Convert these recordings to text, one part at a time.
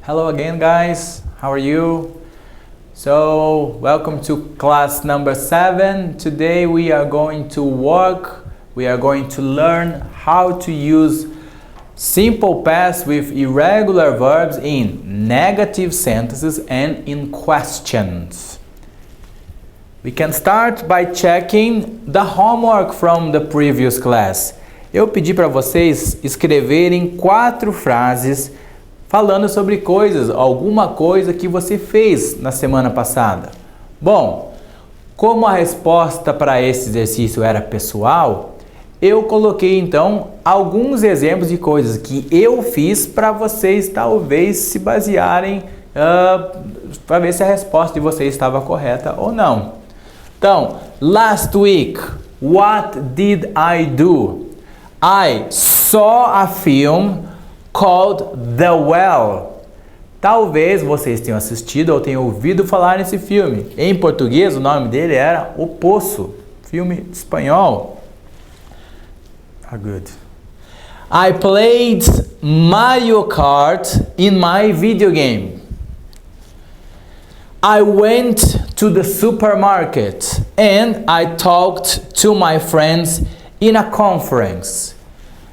Hello again, guys. How are you? So, welcome to class number 7. Today we are going to learn how to use simple past with irregular verbs in negative sentences and in questions. We can start by checking the homework from the previous class. Eu pedi para vocês escreverem 4 frases falando sobre alguma coisa que você fez na semana passada. Bom, como a resposta para esse exercício era pessoal, eu coloquei então alguns exemplos de coisas que eu fiz para vocês talvez se basearem para ver se a resposta de vocês estava correta ou não. Então, last week, what did I do? I saw a film called The Well. Talvez vocês tenham assistido ou tenham ouvido falar nesse filme. Em português, o nome dele era O Poço, filme espanhol. Good. I played Mario Kart in my video game. I went to the supermarket and I talked to my friends in a conference.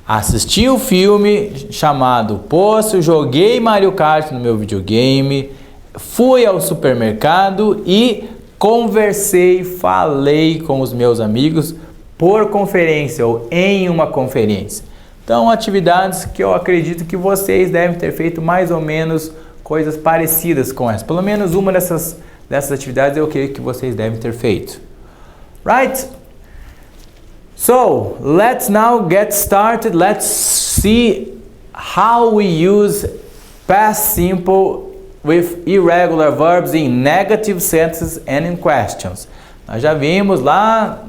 Assisti o filme chamado Poço, joguei Mario Kart no meu videogame, fui ao supermercado e falei com os meus amigos por conferência ou em uma conferência. Então, atividades que eu acredito que vocês devem ter feito mais ou menos coisas parecidas com essa. Pelo menos uma dessas atividades eu creio que vocês devem ter feito. Right? So, let's now get started. Let's see how we use past simple with irregular verbs in negative sentences and in questions. Nós já vimos lá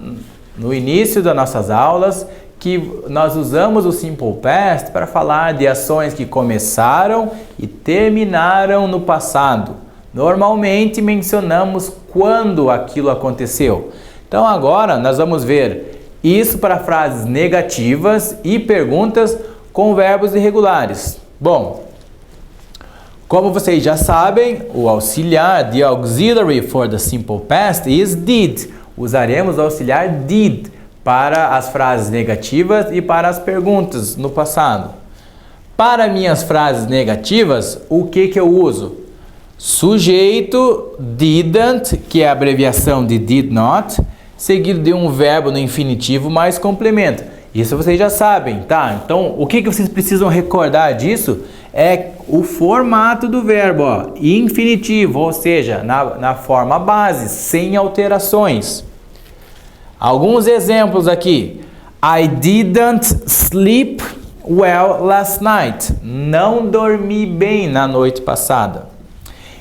no início das nossas aulas que nós usamos o simple past para falar de ações que começaram e terminaram no passado. Normalmente mencionamos quando aquilo aconteceu. Então agora nós vamos ver isso para frases negativas e perguntas com verbos irregulares. Bom, como vocês já sabem, o auxiliar, the auxiliary for the simple past is did. Usaremos o auxiliar did para as frases negativas e para as perguntas no passado. Para minhas frases negativas, o que eu uso? Sujeito didn't, que é a abreviação de did not, seguido de um verbo no infinitivo mais complemento. Isso vocês já sabem, tá? Então, o que vocês precisam recordar disso é o formato do verbo, ó, infinitivo, ou seja, na forma base, sem alterações. Alguns exemplos aqui. I didn't sleep well last night. Não dormi bem na noite passada.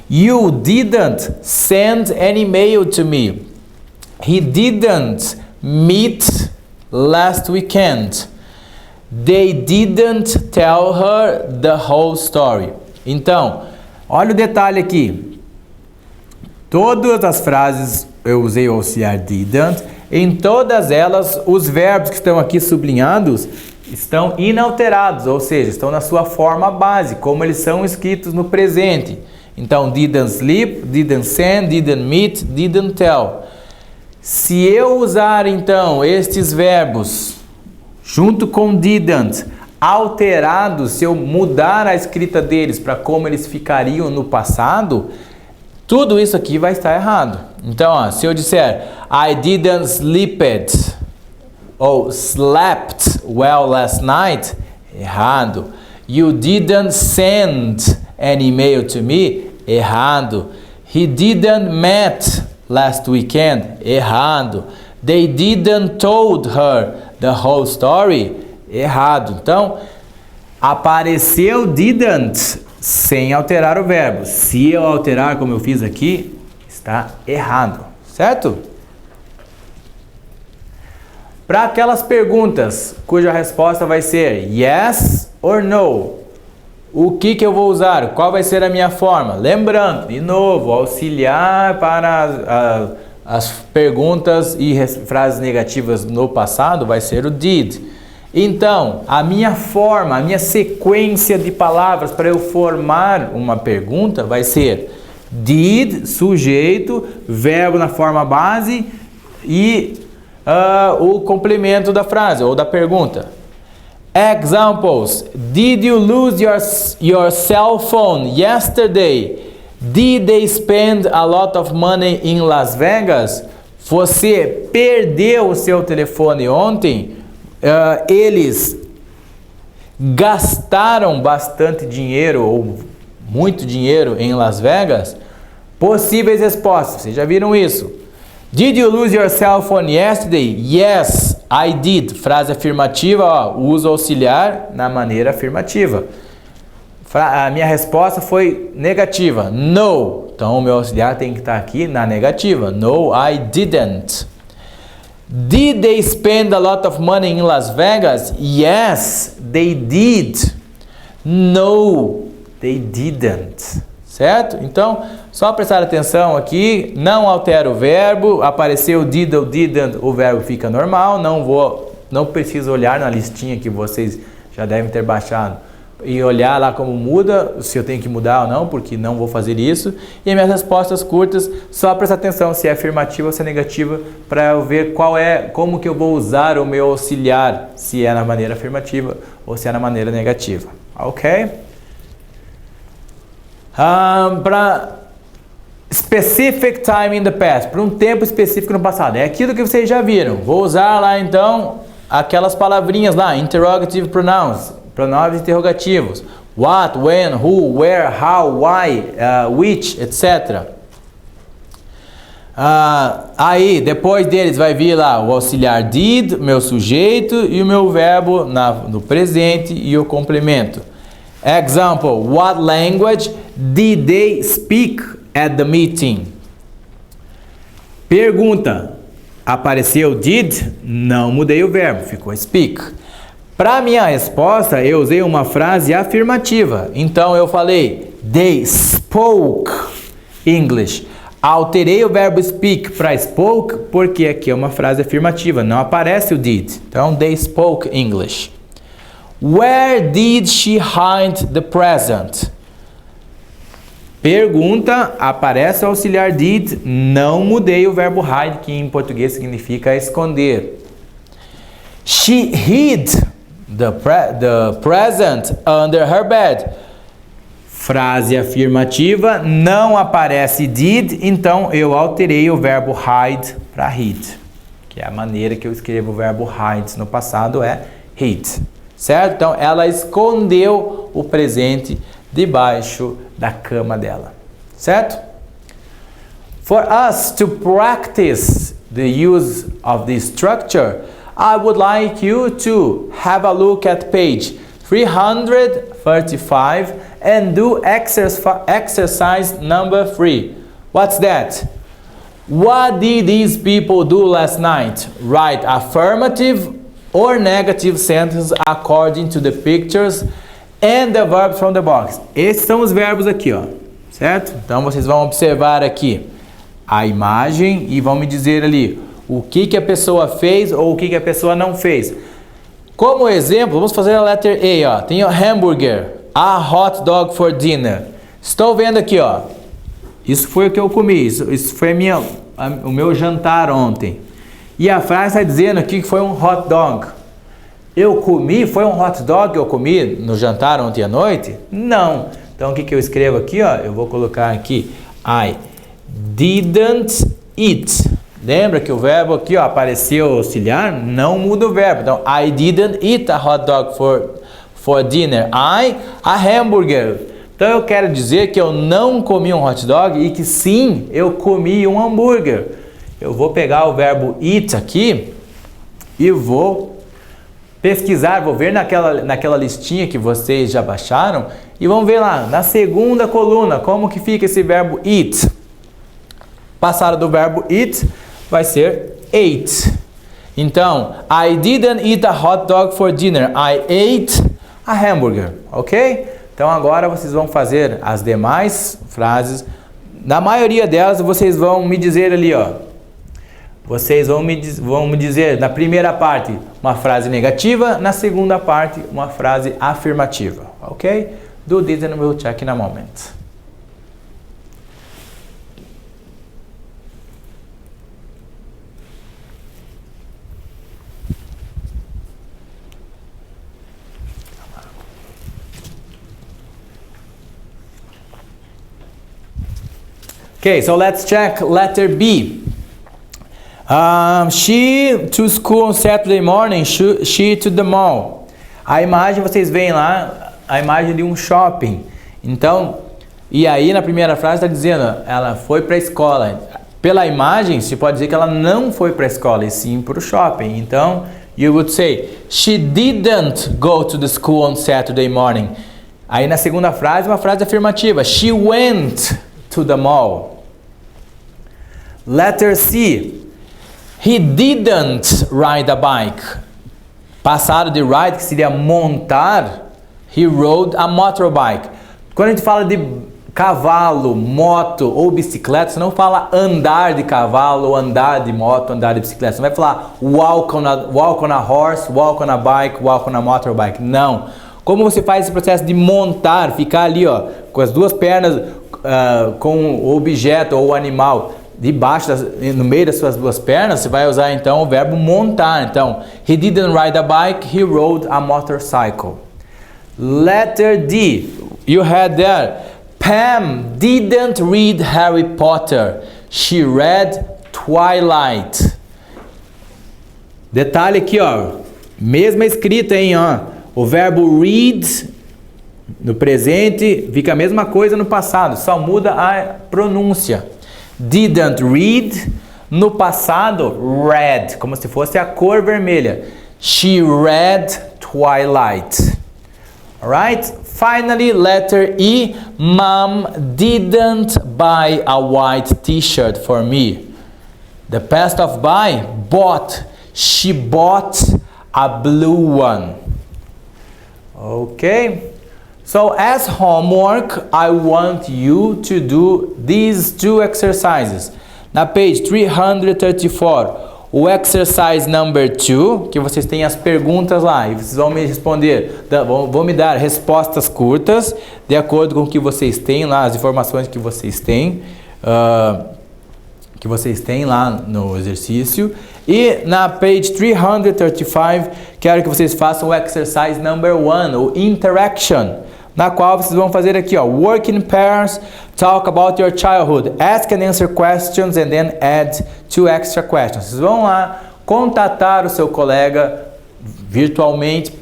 You didn't send an email to me. He didn't meet last weekend. They didn't tell her the whole story. Então, olha o detalhe aqui. Todas as frases eu usei o auxiliar didn't. Em todas elas, os verbos que estão aqui sublinhados estão inalterados, ou seja, estão na sua forma base, como eles são escritos no presente. Então, didn't sleep, didn't send, didn't meet, didn't tell. Se eu usar então estes verbos junto com didn't alterados, se eu mudar a escrita deles para como eles ficariam no passado, tudo isso aqui vai estar errado. Então, ó, se eu disser I didn't slept ou slept well last night, errado. You didn't send an email to me, errado. He didn't met last weekend, errado. They didn't told her the whole story, errado. Então, apareceu didn't sem alterar o verbo. Se eu alterar como eu fiz aqui, está errado, certo? Para aquelas perguntas cuja resposta vai ser yes or no, o que eu vou usar? Qual vai ser a minha forma? Lembrando, de novo, auxiliar para as perguntas e frases negativas no passado vai ser o did. Então, a minha forma, a minha sequência de palavras para eu formar uma pergunta vai ser did, sujeito, verbo na forma base e o complemento da frase ou da pergunta. Examples: did you lose your cell phone yesterday? Did they spend a lot of money in Las Vegas? Você perdeu o seu telefone ontem? Eles gastaram bastante dinheiro ou muito dinheiro em Las Vegas? Possíveis respostas, vocês já viram isso. Did you lose your cell phone yesterday? Yes, I did. Frase afirmativa, ó, uso auxiliar na maneira afirmativa. A minha resposta foi negativa. No. Então o meu auxiliar tem que estar aqui na negativa. No, I didn't. Did they spend a lot of money in Las Vegas? Yes, they did. No, they didn't. Certo? Então, só prestar atenção aqui, não altera o verbo, apareceu did ou didn't, o verbo fica normal, não preciso olhar na listinha que vocês já devem ter baixado e olhar lá como muda, se eu tenho que mudar ou não, porque não vou fazer isso. E minhas respostas curtas, só prestar atenção se é afirmativa ou se é negativa, para eu ver como que eu vou usar o meu auxiliar, se é na maneira afirmativa ou se é na maneira negativa. Ok? Para specific time in the past, para um tempo específico no passado, é aquilo que vocês já viram. Vou usar lá então aquelas palavrinhas lá, interrogative pronouns, pronomes interrogativos, what, when, who, where, how, why, which, etc. Aí depois deles vai vir lá o auxiliar did, meu sujeito e o meu verbo no presente e o complemento. Example: what language did they speak at the meeting? Pergunta: apareceu did? Não mudei o verbo, ficou speak. Para minha resposta, eu usei uma frase afirmativa. Então eu falei they spoke English. Alterei o verbo speak para spoke porque aqui é uma frase afirmativa, não aparece o did. Então they spoke English. Where did she hide the present? Pergunta, aparece o auxiliar did, não mudei o verbo hide, que em português significa esconder. She hid the present under her bed. Frase afirmativa, não aparece did, então eu alterei o verbo hide para hid, que é a maneira que eu escrevo o verbo hide no passado, é hid. Certo? Então, ela escondeu o presente debaixo da cama dela. Certo? For us to practice the use of this structure, I would like you to have a look at page 335 and do exercise number 3. What's that? What did these people do last night? Write affirmative or negative sentence according to the pictures and the verbs from the box. Esses são os verbos aqui, ó, certo? Então vocês vão observar aqui a imagem e vão me dizer ali o que a pessoa fez ou o que a pessoa não fez. Como exemplo, vamos fazer a letra A, ó. Tem o hambúrguer, a hot dog for dinner. Estou vendo aqui, ó. Isso foi o que eu comi, isso foi o meu jantar ontem. E a frase está dizendo aqui que foi um hot dog. Eu comi, foi um hot dog que eu comi no jantar ontem à noite? Não. Então o que eu escrevo aqui, ó? Eu vou colocar aqui I didn't eat. Lembra que o verbo aqui, ó, apareceu auxiliar? Não muda o verbo. Então I didn't eat a hot dog for dinner. A hamburger. Então eu quero dizer que eu não comi um hot dog e que sim, eu comi um hambúrguer. Eu vou pegar o verbo eat aqui e vou pesquisar, vou ver naquela listinha que vocês já baixaram e vamos ver lá, na segunda coluna, como que fica esse verbo eat. Passado do verbo eat vai ser ate. Então, I didn't eat a hot dog for dinner. I ate a hamburger, ok? Então agora vocês vão fazer as demais frases. Na maioria delas vocês vão me dizer ali, ó. Vocês vão me dizer na primeira parte uma frase negativa, na segunda parte uma frase afirmativa. Ok? Do this and we'll check in a moment. Okay, so let's check letter B. She to school on Saturday morning, she to the mall. A imagem, vocês veem lá, a imagem de um shopping. Então, e aí na primeira frase está dizendo, ela foi para a escola. Pela imagem, se pode dizer que ela não foi para a escola, e sim para o shopping. Então, you would say, she didn't go to the school on Saturday morning. Aí na segunda frase, uma frase afirmativa. She went to the mall. Letter C. He didn't ride a bike. Passado de ride, que seria montar. He rode a motorbike. Quando a gente fala de cavalo, moto ou bicicleta, você não fala andar de cavalo, ou andar de moto, andar de bicicleta. Você não vai falar walk on a horse, walk on a bike, walk on a motorbike. Não. Como você faz esse processo de montar, ficar ali ó, com as duas pernas, com o objeto ou o animal debaixo, no meio das suas duas pernas, você vai usar então o verbo montar. Então, he didn't ride a bike, he rode a motorcycle. Letter D, you had there, Pam didn't read Harry Potter, she read Twilight. Detalhe aqui, ó, mesma escrita, hein, ó, o verbo read no presente fica a mesma coisa no passado, só muda a pronúncia. Didn't read, no passado, read, como se fosse a cor vermelha. She read Twilight. Alright? Finally, letter E, Mom didn't buy a white t-shirt for me. The past of buy, bought. She bought a blue one. Okay? So as homework, I want you to do these two exercises. Na page 334, o exercise number 2, que vocês têm as perguntas lá, e vocês vão me responder, vão me dar respostas curtas, de acordo com o que vocês têm lá, as informações que vocês têm lá no exercício. E na page 335, quero que vocês façam o exercise number 1, o interaction, na qual vocês vão fazer aqui, ó, work in pairs, talk about your childhood, ask and answer questions and then add 2 extra questions. Vocês vão lá contatar o seu colega virtualmente,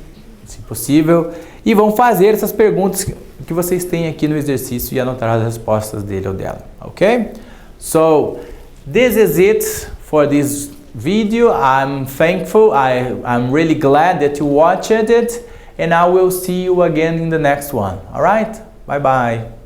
se possível, e vão fazer essas perguntas que vocês têm aqui no exercício e anotar as respostas dele ou dela, ok? So, this is it for this video. I'm thankful, I'm really glad that you watched it. And I will see you again in the next one. All right? Bye-bye.